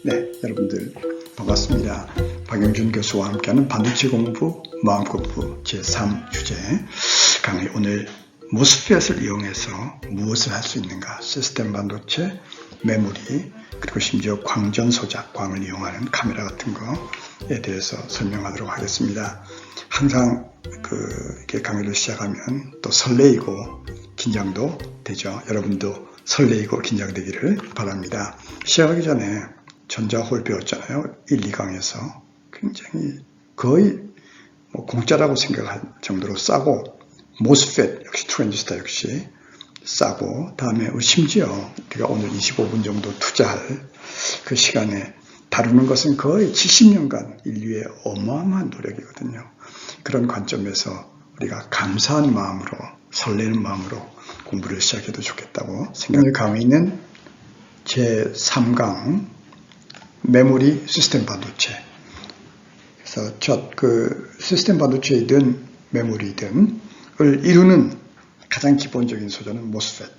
네, 여러분들 반갑습니다. 박영준 교수와 함께하는 반도체 공부 마음공부 제3 주제 강의. 오늘 모스펫을 이용해서 무엇을 할 수 있는가, 시스템 반도체, 메모리, 그리고 심지어 광전 소작, 광을 이용하는 카메라 같은 거에 대해서 설명하도록 하겠습니다. 항상 이렇게 강의를 시작하면 또 설레이고 긴장도 되죠. 여러분도 설레이고 긴장되기를 바랍니다. 시작하기 전에 전자홀 배웠잖아요. 1, 2강에서. 굉장히 거의 공짜라고 생각할 정도로 싸고, 모스펫 역시 트랜지스터 역시 싸고, 다음에 심지어 우리가 오늘 25분 정도 투자할 그 시간에 다루는 것은 거의 70년간 인류의 어마어마한 노력이거든요. 그런 관점에서 우리가 감사한 마음으로, 설레는 마음으로 공부를 시작해도 좋겠다고 생각합니다. 오늘 강의는 제3강 메모리 시스템 반도체. 그래서 시스템 반도체이든 메모리든 을 이루는 가장 기본적인 소재는 모스펫.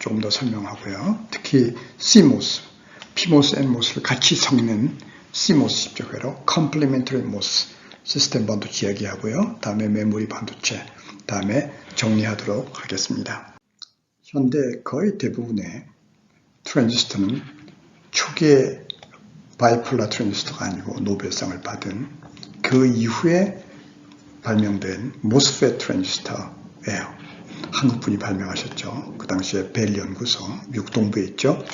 조금 더 설명하고요. 특히 CMOS, PMOS, NMOS를 같이 섞는 CMOS죠. 그래서 Complementary MOS 시스템 반도체 이야기하고요. 다음에 메모리 반도체, 다음에 정리하도록 하겠습니다. 현대 거의 대부분의 트랜지스터는 초기에 바이폴라 트랜지스터가 아니고 노벨상을 받은 그 이후에 발명된 모스펫 트랜지스터예요. 한국분이 발명하셨죠. 그 당시에 벨 연구소 미국 동부에 있죠.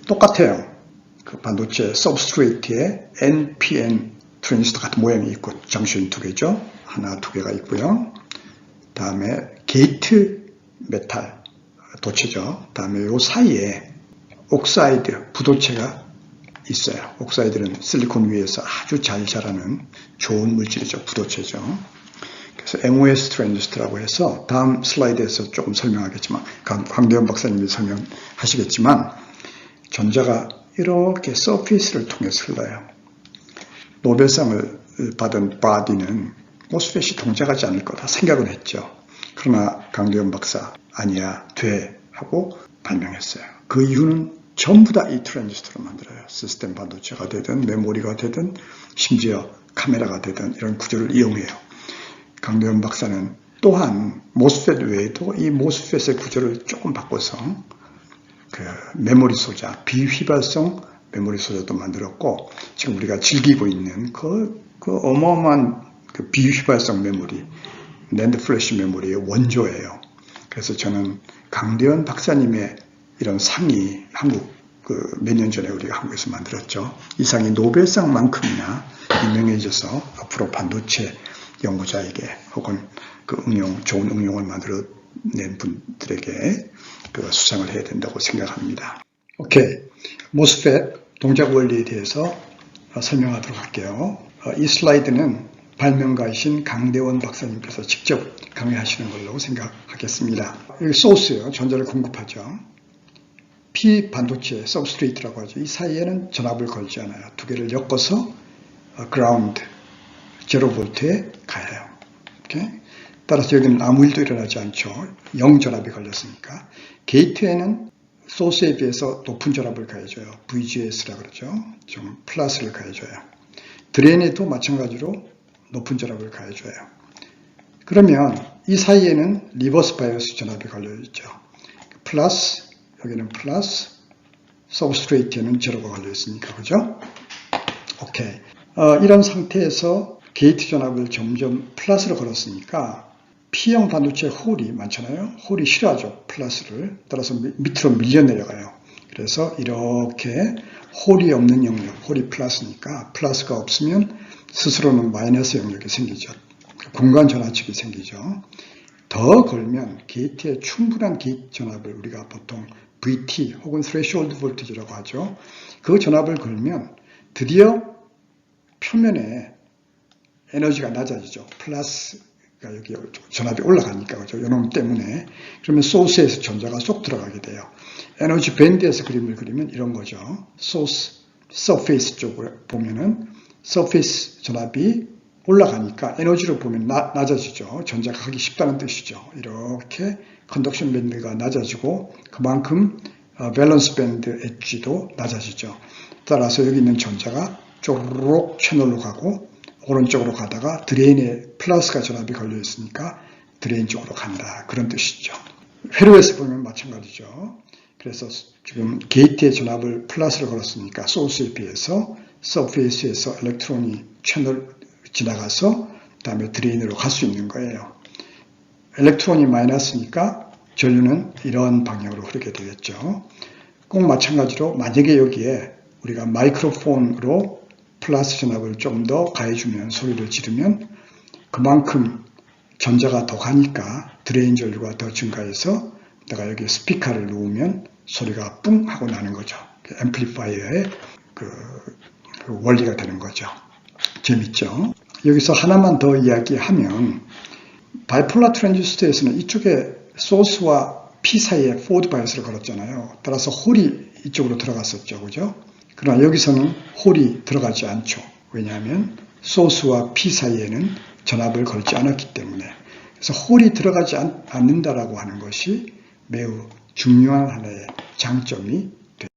똑같아요. 그 반도체 서브스트레이트에 NPN 트랜지스터 같은 모양이 있고, 정션이 두 개죠. 하나, 두 개가 있고요. 다음에 게이트 메탈 도체죠. 다음에 요 사이에 옥사이드 부도체가 있어요. 옥사이드는 실리콘 위에서 아주 잘 자라는 좋은 물질이죠. 부도체죠. 그래서 MOS 트랜지스터라고 해서 다음 슬라이드에서 조금 설명하겠지만, 강대현 박사님이 설명하시겠지만, 전자가 이렇게 서피스를 통해서 흘러요. 노벨상을 받은 바디는 모스펫이 동작하지 않을 거다 생각은 했죠. 그러나 강대현 박사 아니야, 돼 하고 발명했어요. 그 이유는 전부 다 이 트랜지스터로 만들어요. 시스템 반도체가 되든 메모리가 되든 심지어 카메라가 되든 이런 구조를 이용해요. 강대현 박사는 또한 모스펫 외에도 이 모스펫의 구조를 조금 바꿔서 메모리 소자, 비휘발성 메모리 소자도 만들었고, 지금 우리가 즐기고 있는 그 어마어마한 비휘발성 메모리, 낸드 플래시 메모리의 원조예요. 그래서 저는 강대현 박사님의 이런 상이 몇 년 전에 우리가 한국에서 만들었죠. 이 상이 노벨상만큼이나 유명해져서 앞으로 반도체 연구자에게 혹은 좋은 응용을 만들어낸 분들에게 수상을 해야 된다고 생각합니다. 오케이. 모스펫 동작 원리에 대해서 설명하도록 할게요. 이 슬라이드는 발명가이신 강대원 박사님께서 직접 강의하시는 걸로 생각하겠습니다. 여기 소스요. 전자를 공급하죠. P 반도체 서브스트레이트라고 하죠. 이 사이에는 전압을 걸지 않아요. 두 개를 엮어서 그라운드, 0V에 가요. 오케이? 따라서 여기는 아무 일도 일어나지 않죠. 0전압이 걸렸으니까. 게이트에는 소스에 비해서 높은 전압을 가해줘요. VGS라고 그러죠. 좀 플러스를 가해줘요. 드레인에도 마찬가지로 높은 전압을 가해줘요. 그러면 이 사이에는 리버스 바이어스 전압이 걸려있죠. 플러스, 여기는 플러스, 서브스트레이트에는 제로가 걸려있으니까, 그죠? 오케이. 이런 상태에서 게이트 전압을 점점 플러스로 걸었으니까 P형 반도체 홀이 많잖아요. 홀이 싫어하죠. 플러스를. 따라서 밑으로 밀려 내려가요. 그래서 이렇게 홀이 없는 영역, 홀이 플러스니까 플러스가 없으면 스스로는 마이너스 영역이 생기죠. 공간 전하측이 생기죠. 더 걸면 게이트에 충분한 게이트 전압을 우리가 보통 VT 혹은 threshold voltage라고 하죠. 그 전압을 걸면 드디어 표면에 에너지가 낮아지죠. 플러스가 여기 전압이 올라가니까, 그죠? 요놈 때문에. 그러면 소스에서 전자가 쏙 들어가게 돼요. 에너지 밴드에서 그림을 그리면 이런 거죠. 소스, 서페이스 쪽을 보면은 서페이스 전압이 올라가니까 에너지로 보면 낮아지죠. 전자가 가기 쉽다는 뜻이죠. 이렇게 컨덕션 밴드가 낮아지고 그만큼 밸런스 밴드 엣지도 낮아지죠. 따라서 여기 있는 전자가 쪼르륵 채널로 가고 오른쪽으로 가다가 드레인에 플러스가 전압이 걸려 있으니까 드레인 쪽으로 간다. 그런 뜻이죠. 회로에서 보면 마찬가지죠. 그래서 지금 게이트에 전압을 플러스를 걸었으니까 소스에 비해서 서페이스에서 일렉트론이 채널 지나가서 그다음에 드레인으로 갈 수 있는 거예요. 일렉트론이 마이너스니까 전류는 이런 방향으로 흐르게 되겠죠. 꼭 마찬가지로 만약에 여기에 우리가 마이크로폰으로 플러스 전압을 좀 더 가해주면 소리를 지르면 그만큼 전자가 더 가니까 드레인 전류가 더 증가해서 내가 여기 스피커를 놓으면 소리가 뿡 하고 나는 거죠. 앰플리파이어의 그 원리가 되는 거죠. 재밌죠? 여기서 하나만 더 이야기하면 바이폴라 트랜지스터에서는 이쪽에 소스와 P 사이에 포워드 바이어스를 걸었잖아요. 따라서 홀이 이쪽으로 들어갔었죠. 그죠? 그러나 여기서는 홀이 들어가지 않죠. 왜냐하면 소스와 P 사이에는 전압을 걸지 않았기 때문에. 그래서 홀이 들어가지 않는다라고 하는 것이 매우 중요한 하나의 장점이 됩니다.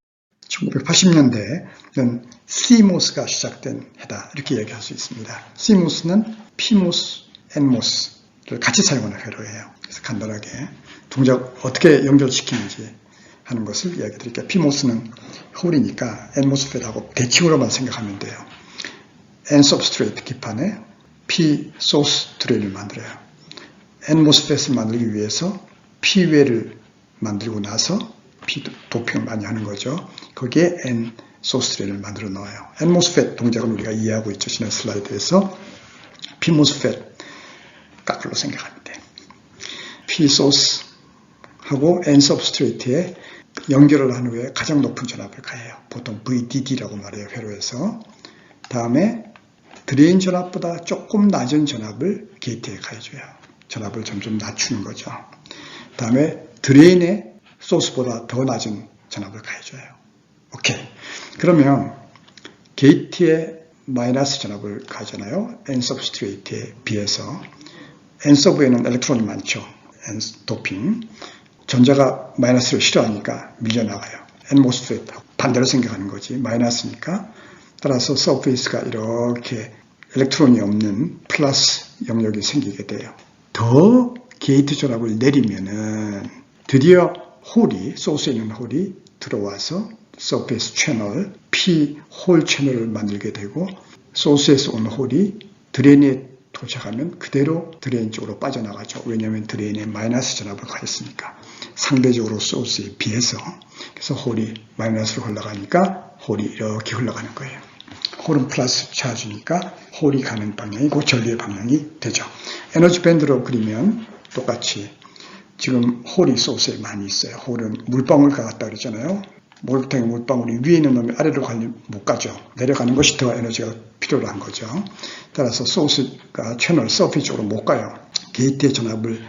1980년대에는 CMOS가 시작된 해다. 이렇게 얘기할 수 있습니다. CMOS는 PMOS, NMOS를 같이 사용하는 회로예요. 그래서 간단하게 동작 어떻게 연결시키는지 하는 것을 이야기 드릴게요. PMOS는 홀이니까 NMOSFET하고 대칭으로만 생각하면 돼요. N substrate 기판에 P source 드레인을 만들어요. NMOSFET을 만들기 위해서 P외를 만들고 나서 P 도핑을 많이 하는 거죠. 거기에 N 소스 드레인을 만들어 넣어요. NMOSFET 동작은 우리가 이해하고 있죠. 지난 슬라이드에서 PMOSFET 거꾸로 생각하면 돼. P 소스하고 N substrate에 연결을 한 후에 가장 높은 전압을 가해요. 보통 VDD라고 말해요. 회로에서. 다음에 드레인 전압보다 조금 낮은 전압을 게이트에 가해줘요. 전압을 점점 낮추는 거죠. 다음에 드레인에 소스보다 더 낮은 전압을 가해줘요. 오케이. 그러면 게이트에 마이너스 전압을 가잖아요. N substrate에 비해서. N sub에는 엘렉트론이 많죠. N 도핑. 전자가 마이너스를 싫어하니까 밀려나가요. NMOSFET 반대로 생각하는 거지. 마이너스니까. 따라서 서페이스가 이렇게 엘렉트론이 없는 플러스 영역이 생기게 돼요. 더 게이트 전압을 내리면은 드디어 홀이, 소스에 있는 홀이 들어와서 서페이스 채널, P 홀 채널을 만들게 되고 소스에서 온 홀이 드레인에 도착하면 그대로 드레인 쪽으로 빠져나가죠. 왜냐하면 드레인에 마이너스 전압을 가했으니까. 상대적으로 소스에 비해서. 그래서 홀이 마이너스로 흘러가니까 홀이 이렇게 흘러가는 거예요. 홀은 플러스 차주니까 홀이 가는 방향이 그 전류의 방향이 되죠. 에너지 밴드로 그리면 똑같이 지금 홀이 소스에 많이 있어요. 홀은 물방울 가갔다 그랬잖아요. 목욕탕에 물방울이 위에 있는 놈이 아래로 가면 못 가죠. 내려가는 것이 더 에너지가 필요로 한 거죠. 따라서 소스가 채널 서페이스 쪽으로 못 가요. 게이트의 전압을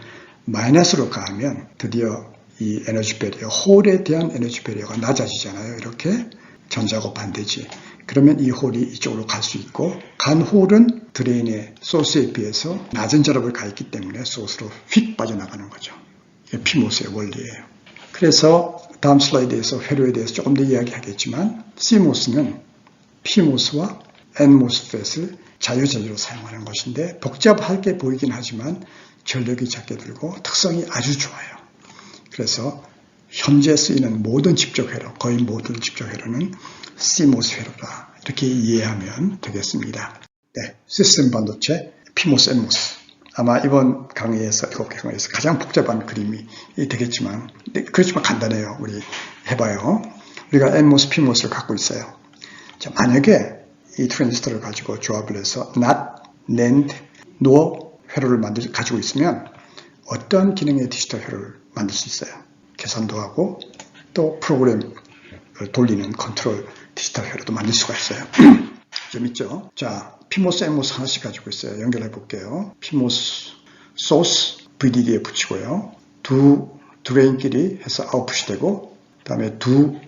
마이너스로 가하면 드디어 이 에너지 배리어, 홀에 대한 에너지 배리어가 낮아지잖아요. 이렇게 전자하고 반대지. 그러면 이 홀이 이쪽으로 갈 수 있고 간 홀은 드레인의 소스에 비해서 낮은 전압을 가했기 때문에 소스로 휙 빠져나가는 거죠. 이게 PMOS의 원리예요. 그래서 다음 슬라이드에서 회로에 대해서 조금 더 이야기하겠지만 CMOS는 PMOS와 NMOSFET을 자유전지로 사용하는 것인데 복잡하게 보이긴 하지만 전력이 작게 들고 특성이 아주 좋아요. 그래서 현재 쓰이는 모든 집적회로, 거의 모든 집적회로는 CMOS 회로다. 이렇게 이해하면 되겠습니다. 네, 시스템 반도체 PMOS, NMOS. 아마 이번 강의에서, 7개 강의에서 가장 복잡한 그림이 되겠지만, 그렇지만 간단해요. 우리 해봐요. 우리가 NMOS, PMOS를 갖고 있어요. 자, 만약에 이 트랜지스터를 가지고 조합을 해서 NOT, NAND, NOR 회로를 가지고 있으면 어떤 기능의 디지털 회로를 만들 수 있어요. 계산도 하고 또 프로그램을 돌리는 컨트롤 디지털 회로도 만들 수가 있어요. 재밌죠? 자, PMOS, NMOS 하나씩 가지고 있어요. 연결해 볼게요. PMOS 소스 VDD에 붙이고요. 두 드레인끼리 해서 아웃풋이 되고 그 다음에 두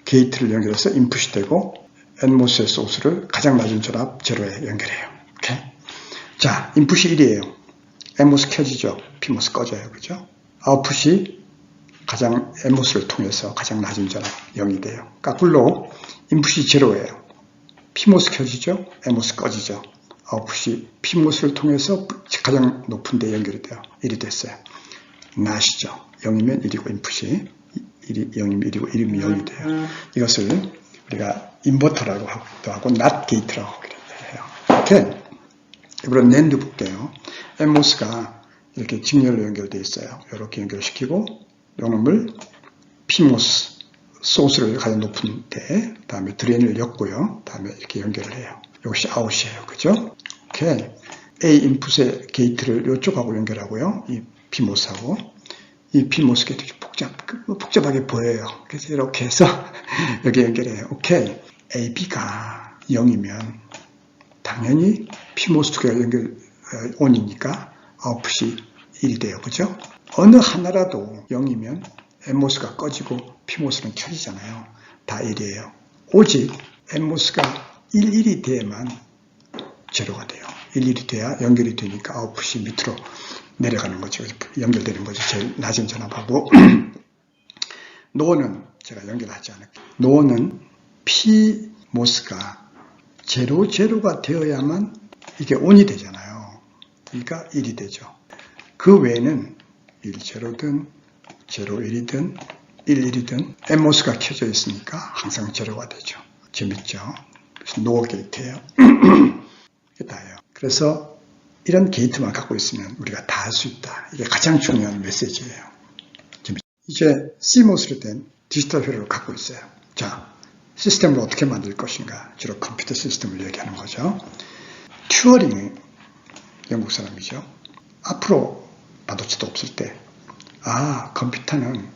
게이트를 연결해서 인풋이 되고 NMOS의 소스를 가장 낮은 전압 제로에 연결해요. 오케이? 자, 인풋이 1이에요. NMOS 켜지죠? PMOS 꺼져요. 그죠? 아웃풋이 가장 MOS를 통해서 가장 낮은 전압 0이 돼요. 거꾸로 인풋이 제로예요. PMOS 켜지죠? MOS 꺼지죠. 아웃풋이 PMOS를 통해서 가장 높은 데 연결이 돼요. 1이 됐어요. 나시죠. 0이면 1이고 인풋이 0이면 1이고 1이면 0이 돼요. 이것을 우리가 인버터라고 하기도 하고 낫 게이트라고 하기도 해요. 이렇게 이번엔 낸드 볼게요. MOS가 이렇게 직렬로 연결되어 있어요. 이렇게 연결시키고 요놈을 PMOS 소스를 가장 높은 데 다음에 드레인을 엮고요. 다음에 이렇게 연결을 해요. 이것이 아웃이에요. 그죠? 오케이. A 인풋의 게이트를 이쪽하고 연결하고요. 이 PMOS하고 이 PMOS 게이트 복잡하게 보여요. 그래서 이렇게 해서 여기 연결해요. 오케이. AB가 0이면 당연히 PMOS 두 개가 연결 ON이니까 아웃풋이 1이 돼요. 그죠? 어느 하나라도 0이면 MOS가 꺼지고 PMOS는 켜지잖아요. 다 1이에요. 오직 MOS가 1이 돼야만 제로가 돼요. 1이 돼야 연결이 되니까 아웃풋이 밑으로 내려가는 거죠. 연결되는 거죠. 제일 낮은 전압하고 노는 제가 연결하지 않을게요. 노는 PMOS가 제로가 되어야만 이게 ON이 되잖아요. 그러니까 1이 되죠. 그 외에는 1제로든 제로 1이든 1이든 MOS가 켜져 있으니까 항상 제로가 되죠. 재밌죠? 그래서 노어 게이트예요. 이게 다예요. 그래서 이런 게이트만 갖고 있으면 우리가 다 할 수 있다. 이게 가장 중요한 메시지예요. 이제 CMOS로 된 디지털 회로를 갖고 있어요. 자, 시스템을 어떻게 만들 것인가. 주로 컴퓨터 시스템을 얘기하는 거죠. 튜어링은 영국 사람이죠. 앞으로 반도체도 없을 때 컴퓨터는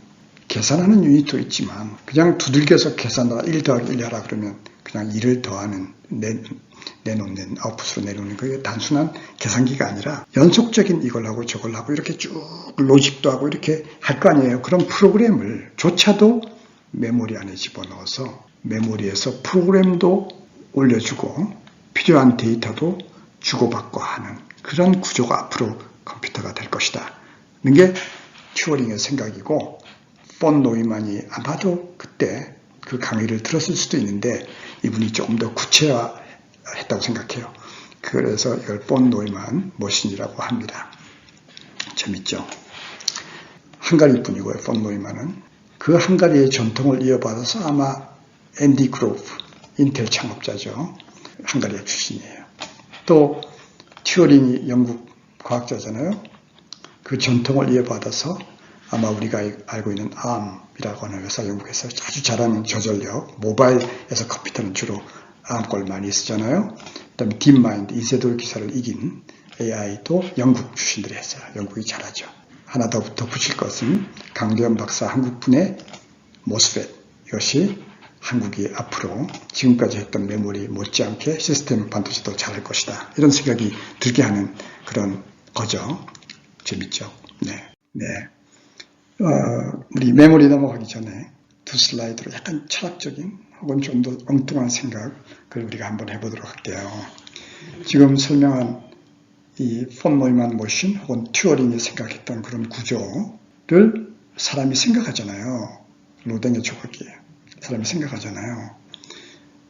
계산하는 유닛도 있지만 그냥 두들겨서 계산하다 1 더하기 1 하라 그러면 그냥 1을 더하는 내놓는 아웃풋으로 내놓는 그게 단순한 계산기가 아니라 연속적인 이걸 하고 저걸 하고 이렇게 쭉 로직도 하고 이렇게 할 거 아니에요. 그런 프로그램을 조차도 메모리 안에 집어넣어서 메모리에서 프로그램도 올려주고 필요한 데이터도 주고받고 하는 그런 구조가 앞으로 컴퓨터가 될 것이다. 하는 게 튜어링의 생각이고 폰 노이만이 아마도 그때 그 강의를 들었을 수도 있는데 이분이 조금 더 구체화했다고 생각해요. 그래서 이걸 폰 노이만 머신이라고 합니다. 재밌죠? 헝가리 분이고요. 폰 노이만은 그 헝가리의 전통을 이어받아서 아마 앤디 그로브 인텔 창업자죠. 헝가리의 출신이에요. 또 튜어링이 영국 과학자잖아요. 그 전통을 이어받아서 아마 우리가 알고 있는 ARM이라고 하는 회사 영국에서 아주 잘하는 저전력, 모바일에서 컴퓨터는 주로 ARM 걸 많이 쓰잖아요. 그 다음에 딥마인드, 이세돌 기사를 이긴 AI도 영국 출신들이 했어요. 영국이 잘하죠. 하나 더 덧붙일 것은 강대현 박사 한국분의 모스펫, 이것이 한국이 앞으로 지금까지 했던 메모리 못지않게 시스템 반도체도 잘할 것이다. 이런 생각이 들게 하는 그런 거죠. 재밌죠? 네. 우리 메모리 넘어가기 전에 두 슬라이드로 약간 철학적인 혹은 좀 더 엉뚱한 생각을 우리가 한번 해보도록 할게요. 지금 설명한 이 폰 노이만 머신 혹은 튜어링이 생각했던 그런 구조를 사람이 생각하잖아요. 로댕의 조각이에요. 사람이 생각하잖아요.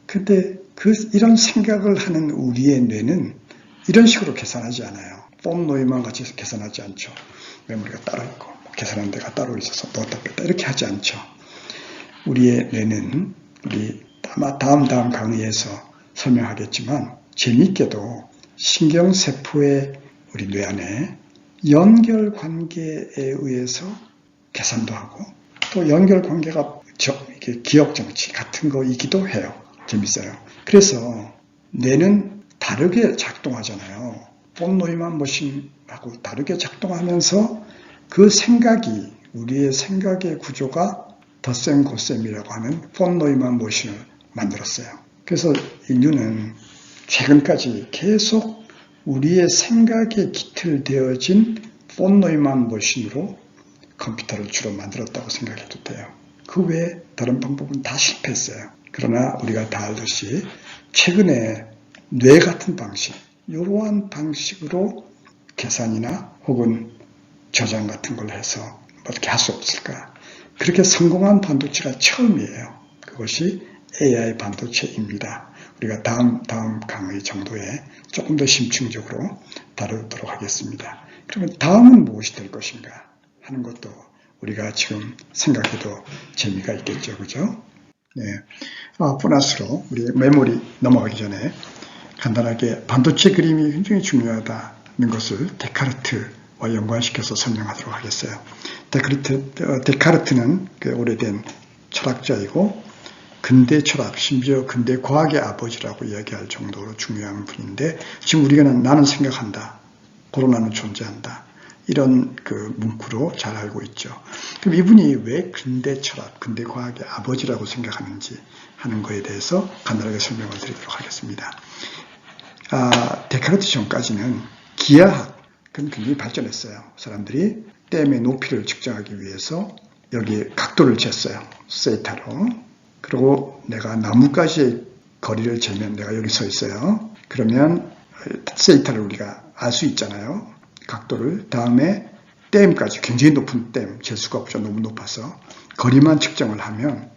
근데 이런 생각을 하는 우리의 뇌는 이런 식으로 계산하지 않아요. 폰 노이만 같이 계산하지 않죠. 메모리가 따로 있고 계산하는 데가 따로 있어서 넣었다 뺐다 이렇게 하지 않죠. 우리의 뇌는 우리 아마 다음 강의에서 설명하겠지만 재미있게도 신경세포의 우리 뇌 안에 연결관계에 의해서 계산도 하고 또 연결관계가 기억정치 같은 거이기도 해요. 재밌어요. 그래서 뇌는 다르게 작동하잖아요. 폰 노이만 머신하고 다르게 작동하면서 그 생각이 우리의 생각의 구조가 덧셈 곱셈이라고 하는 폰 노이만 머신을 만들었어요. 그래서 인류는 최근까지 계속 우리의 생각에 깃들되어진 폰 노이만 머신으로 컴퓨터를 주로 만들었다고 생각해도 돼요. 그 외에 다른 방법은 다 실패했어요. 그러나 우리가 다 알듯이 최근에 뇌 같은 방식, 이러한 방식으로 계산이나 혹은 저장 같은 걸 해서 어떻게 할 수 없을까? 그렇게 성공한 반도체가 처음이에요. 그것이 AI 반도체입니다. 우리가 다음 강의 정도에 조금 더 심층적으로 다루도록 하겠습니다. 그러면 다음은 무엇이 될 것인가 하는 것도 우리가 지금 생각해도 재미가 있겠죠. 그죠? 네. 보너스로 우리 메모리 넘어가기 전에 간단하게 반도체 그림이 굉장히 중요하다는 것을 데카르트와 연관시켜서 설명하도록 하겠어요. 데카르트는 그 오래된 철학자이고 근대 철학, 심지어 근대 과학의 아버지라고 이야기할 정도로 중요한 분인데 지금 우리가 나는 생각한다. 코로나는 존재한다. 이런 그 문구로 잘 알고 있죠. 그럼 이분이 왜 근대 철학, 근대 과학의 아버지라고 생각하는지 하는 것에 대해서 간단하게 설명을 드리도록 하겠습니다. 데카르트 전까지는 기하학은 굉장히 발전했어요. 사람들이 댐의 높이를 측정하기 위해서 여기에 각도를 쟀어요. 세타로. 그리고 내가 나무까지의 거리를 재면 내가 여기 서 있어요. 그러면 세타를 우리가 알 수 있잖아요. 각도를. 다음에 댐까지 굉장히 높은 댐, 잴 수가 없죠. 너무 높아서. 거리만 측정을 하면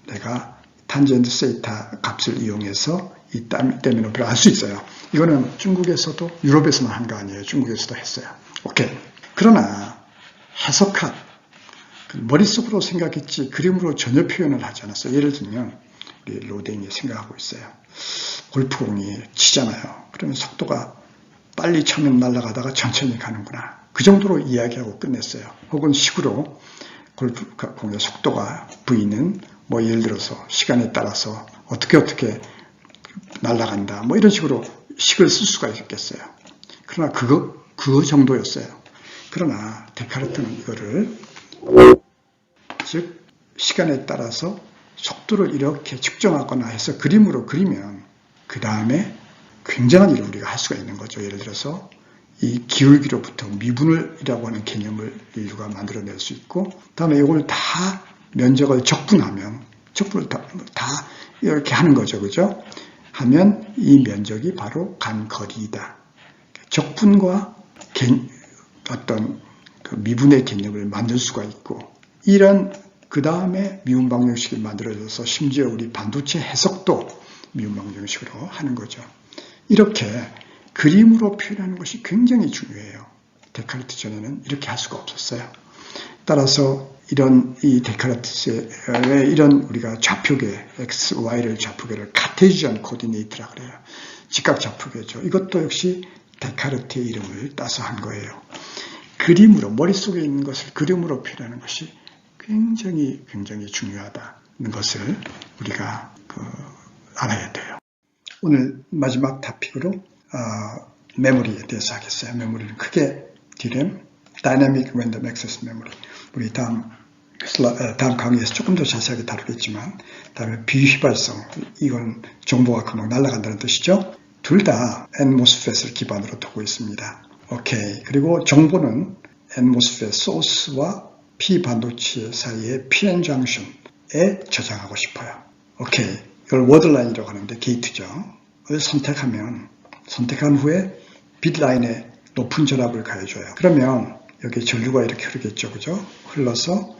내가 탄젠트 세타 값을 이용해서 이 댐의 높이를 알 수 있어요. 이거는 중국에서도 유럽에서만 한 거 아니에요. 중국에서도 했어요. 오케이. 그러나 해석학, 머릿속으로 생각했지 그림으로 전혀 표현을 하지 않았어요. 예를 들면 우리 로댕이 생각하고 있어요. 골프공이 치잖아요. 그러면 속도가 빨리 차면 날아가다가 천천히 가는구나. 그 정도로 이야기하고 끝냈어요. 혹은 식으로 골프공의 속도가 V는 뭐 예를 들어서 시간에 따라서 어떻게 날아간다. 뭐 이런 식으로 식을 쓸 수가 있겠어요. 그러나 그 정도였어요. 그러나 데카르트는 이거를 즉 시간에 따라서 속도를 이렇게 측정하거나 해서 그림으로 그리면 그 다음에 굉장한 일을 우리가 할 수가 있는 거죠. 예를 들어서 이 기울기로부터 미분을이라고 하는 개념을 인류가 만들어낼 수 있고 다음에 이걸 다 면적을 적분하면 적분을 다 이렇게 하는 거죠. 그죠? 하면 이 면적이 바로 간거리이다. 적분과 어떤 그 미분의 개념을 만들 수가 있고 이런 그 다음에 미분 방정식이 만들어져서 심지어 우리 반도체 해석도 미분 방정식으로 하는 거죠. 이렇게 그림으로 표현하는 것이 굉장히 중요해요. 데카르트 전에는 이렇게 할 수가 없었어요. 따라서 이 데카르트의 이런 우리가 좌표계 x, y를 좌표계를 카테지안 코디네이트라 그래요. 직각 좌표계죠. 이것도 역시 데카르트의 이름을 따서 한 거예요. 그림으로 머릿속에 있는 것을 그림으로 표현하는 것이 굉장히 중요하다는 것을 우리가 알아야 돼요. 오늘 마지막 토픽으로 메모리에 대해서 하겠어요. 메모리는 크게 DRAM, Dynamic Random Access Memory. 우리 다음 강의에서 조금 더 자세하게 다루겠지만 다음에 비휘발성, 이건 정보가 금방 날아간다는 뜻이죠. 둘 다 NMOSFET을 기반으로 두고 있습니다. 오케이. 그리고 정보는 NMOSFET 소스와 P 반도체 사이의 PN 정션에 저장하고 싶어요. 오케이. 이걸 워드라인이라고 하는데 게이트죠. 이걸 선택한 후에 빗라인에 높은 전압을 가해줘요. 그러면 여기 전류가 이렇게 흐르겠죠. 그죠? 흘러서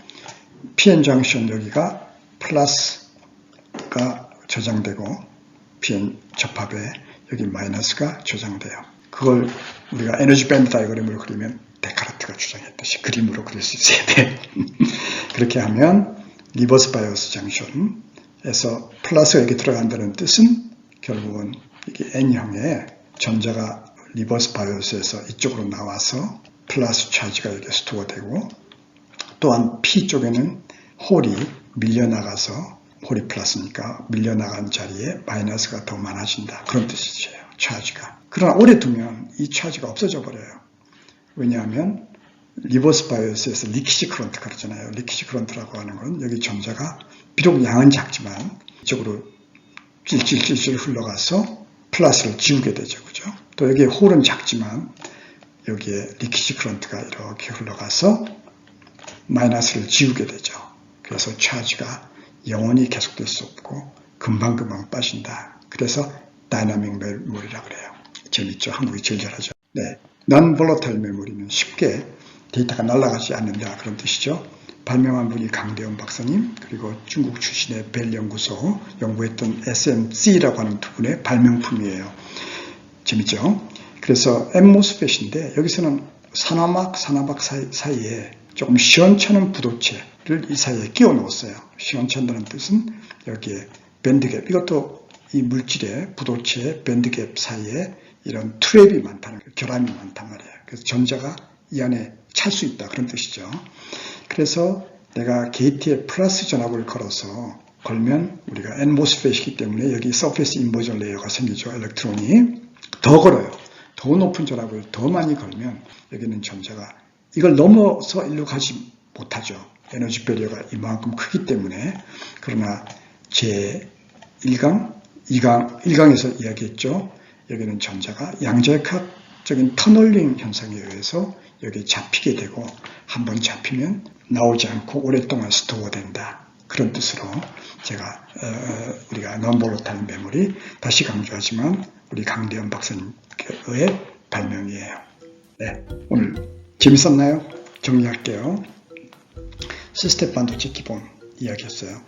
PN 정션 여기가 플러스가 저장되고 PN 접합에 여기 마이너스가 저장돼요. 그걸 우리가 에너지 밴드 다이어그램으로 그리면 데카르트가 주장했듯이 그림으로 그릴 수 있어야 돼. 그렇게 하면 리버스 바이오스 정션에서 플러스가 여기 들어간다는 뜻은 결국은 이게 N형의 전자가 리버스 바이오스에서 이쪽으로 나와서 플러스 차지가 여기 스토어 되고 또한 P 쪽에는 홀이 밀려나가서 홀이 플러스니까 밀려나간 자리에 마이너스가 더 많아진다. 그런 뜻이에요. 차지가. 그러나 오래 두면 이 차지가 없어져 버려요. 왜냐하면 리버스 바이오스에서 리키지 커런트가 그러잖아요. 리키지 커런트라고 하는 건 여기 전자가 비록 양은 작지만 이쪽으로 찔찔 흘러가서 플러스를 지우게 되죠. 그죠? 또 여기 홀은 작지만 여기에 리키지 커런트가 이렇게 흘러가서 마이너스를 지우게 되죠. 그래서 차지가 영원히 계속될 수 없고 금방 빠진다. 그래서 다이나믹 메모리라고 그래요. 재밌죠? 한국이 제일 잘하죠. 네, non volatile 메모리는 쉽게 데이터가 날아가지 않는다 그런 뜻이죠. 발명한 분이 강대현 박사님, 그리고 중국 출신의 벨 연구소 연구했던 SMC라고 하는 두 분의 발명품이에요. 재밌죠? 그래서 엠모스펫인데 여기서는 산화막 사이에 조금 시원찮은 부도체를 이 사이에 끼워 넣었어요. 시원찮다는 뜻은 여기에 밴드갭, 이것도 이 물질의 부도체의 밴드갭 사이에 이런 트랩이 많다는 거예요. 결함이 많단 말이에요. 그래서 전자가 이 안에 찰 수 있다, 그런 뜻이죠. 그래서 내가 게이트에 플러스 전압을 걸면 우리가 N모스펫이기 때문에 여기 서페이스 인버전 레이어가 생기죠. 엘렉트론이 더 걸어요. 더 높은 전압을 더 많이 걸면 여기는 전자가 이걸 넘어서 일로 가지 못하죠. 에너지 배리어가 이만큼 크기 때문에. 그러나 제1강, 1강에서 이야기했죠. 여기는 전자가 양자역학적인 터널링 현상에 의해서 여기 잡히게 되고 한번 잡히면 나오지 않고 오랫동안 스토어된다. 그런 뜻으로 제가 우리가 non-volatile 메모리, 다시 강조하지만 우리 강대현 박사님의 발명이에요. 네, 오늘 재밌었나요? 정리할게요. 시스템 반도체 기본 이야기했어요.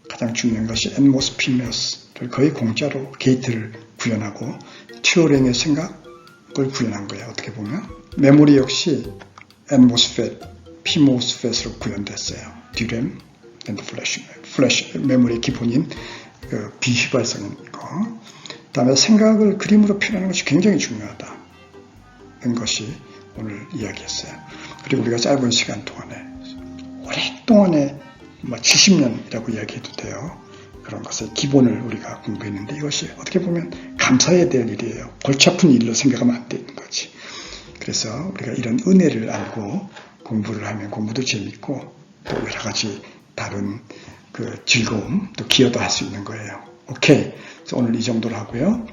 가장 중요한 것이 NMOS, PMOS를 거의 공짜로 게이트를 구현하고 튜어링의 생각을 구현한 거예요. 어떻게 보면 메모리 역시 NMOSFET, PMOSFET으로 구현됐어요. DRAM and 플래시 메모리 기본인 비휘발성인 거. 다음에 생각을 그림으로 표현하는 것이 굉장히 중요하다. 는 것이 오늘 이야기했어요. 그리고 우리가 짧은 시간 동안에 오랫동안에 70년이라고 이야기해도 돼요. 그런 것의 기본을 우리가 공부했는데 이것이 어떻게 보면 감사해야 될 일이에요. 골치 아픈 일로 생각하면 안 되는 거지. 그래서 우리가 이런 은혜를 알고 공부를 하면 공부도 재밌고 또 여러 가지 다른 그 즐거움, 또 기여도 할 수 있는 거예요. 오케이. 그래서 오늘 이 정도로 하고요.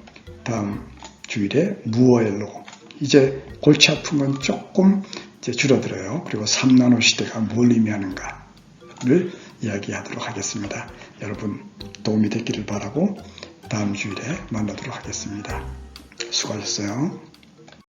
다음 주일에 무어엘로. 이제 골치 아픈 건 조금 이제 줄어들어요. 그리고 3나노 시대가 뭘 의미하는가를 이야기하도록 하겠습니다. 여러분 도움이 됐기를 바라고 다음 주일에 만나도록 하겠습니다. 수고하셨어요.